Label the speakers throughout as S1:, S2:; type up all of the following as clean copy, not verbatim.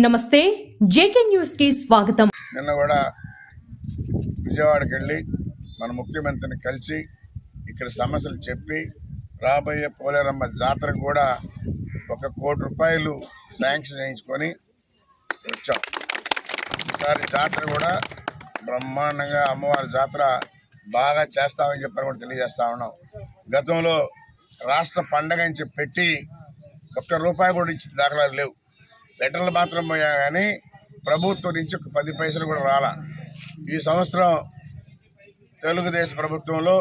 S1: నమస్తే JK news కి స్వాగతం.
S2: నిన్న కూడా విజయవాడకి వెళ్ళి మన ముఖ్యమంత్రిని కలిసి ఇక్కడ సమస్యలు చెప్పి రాబోయే పోలేరమ్మ జాతరకు కూడా 1 కోటి రూపాయలు శాంక్షన్ చేయించుకొని వచ్చాం. ఈసారి జాతర కూడా బ్రహ్మాండంగా అమ్మవారి జాతర బాగా చేస్తామని చెప్పని కూడా తెలియజేస్తా ఉన్నాం. గతంలో రాష్ట్ర పండగ అని చెప్పి పెట్టి 1 రూపాయి కూడా ఇచ్చిన దాఖలాలు లేవు. లెటర్లు మాత్రం పోయా కానీ ప్రభుత్వం నుంచి 10 పైసలు కూడా రాలా. ఈ సంవత్సరం తెలుగుదేశం ప్రభుత్వంలో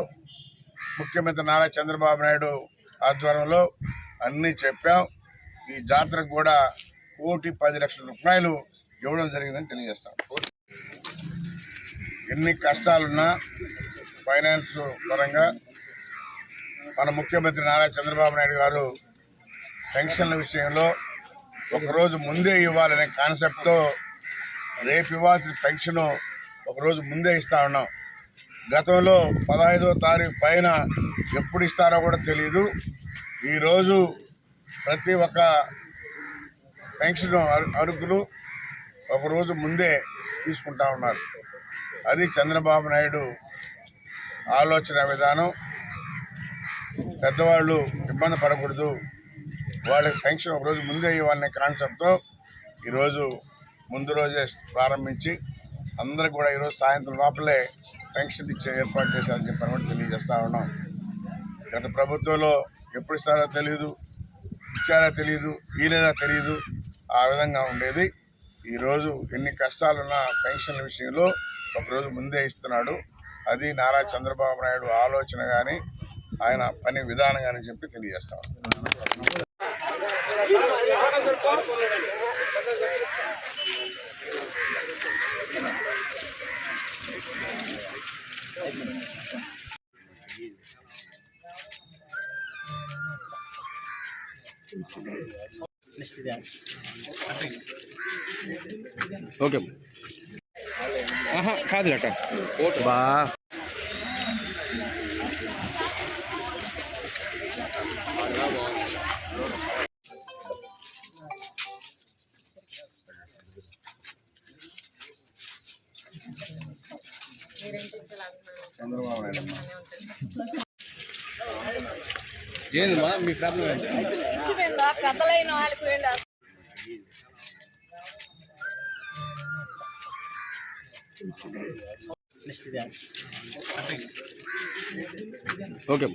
S2: ముఖ్యమంత్రి నారా చంద్రబాబు నాయుడు ఆధ్వర్యంలో అన్నీ చెప్పాం. ఈ జాతరకు కూడా 1,10,00,000 రూపాయలు ఇవ్వడం జరిగిందని తెలియజేస్తాం. ఎన్ని కష్టాలున్నా ఫైనాన్స్ పరంగా మన ముఖ్యమంత్రి నారా చంద్రబాబు నాయుడు గారు పెన్షన్ల విషయంలో 1 రోజు ముందే ఇవ్వాలనే కాన్సెప్ట్తో రేపు ఇవ్వాల్సిన పెన్షన్ 1 రోజు ముందే ఇస్తా ఉన్నాం. గతంలో 15వ తారీఖు పైన ఎప్పుడు ఇస్తారో కూడా తెలియదు. ఈరోజు ప్రతి ఒక్క పెన్షన్ అర్హులు 1 రోజు ముందే తీసుకుంటా ఉన్నారు. అది చంద్రబాబు నాయుడు ఆలోచన విధానం. పెద్దవాళ్ళు ఇబ్బంది పడకూడదు, వాళ్ళకి పెన్షన్ 1 రోజు ముందే ఇవ్వాలనే కాన్సెప్ట్తో ఈరోజు ముందు రోజే ప్రారంభించి అందరికి కూడా ఈరోజు సాయంత్రం లోపలే పెన్షన్ ఇచ్చే ఏర్పాటు చేశారని చెప్పని కూడా తెలియజేస్తూ ఉన్నాం. గత ప్రభుత్వంలో ఎప్పుడు ఇస్తారో తెలియదు, ఇచ్చారో తెలియదు, ఈలేదో తెలియదు, ఆ విధంగా ఉండేది. ఈరోజు ఎన్ని కష్టాలున్నా పెన్షన్ల విషయంలో 1 రోజు ముందే ఇస్తున్నాడు. అది నారా చంద్రబాబు నాయుడు ఆలోచన కానీ ఆయన పని విధానం కానీ చెప్పి తెలియజేస్తాం.
S3: ఓకే కాదు అట బా
S2: చంద్రబాబు నాయుడు
S3: ఏందమ్మా మీ ప్రాబ్లం ఏంటి? ఓకే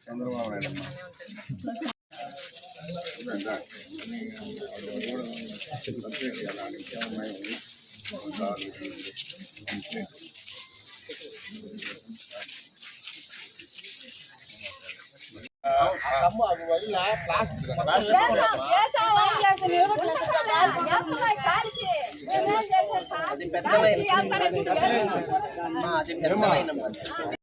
S2: చంద్రబాబు నాయుడు
S4: అది పెద్ద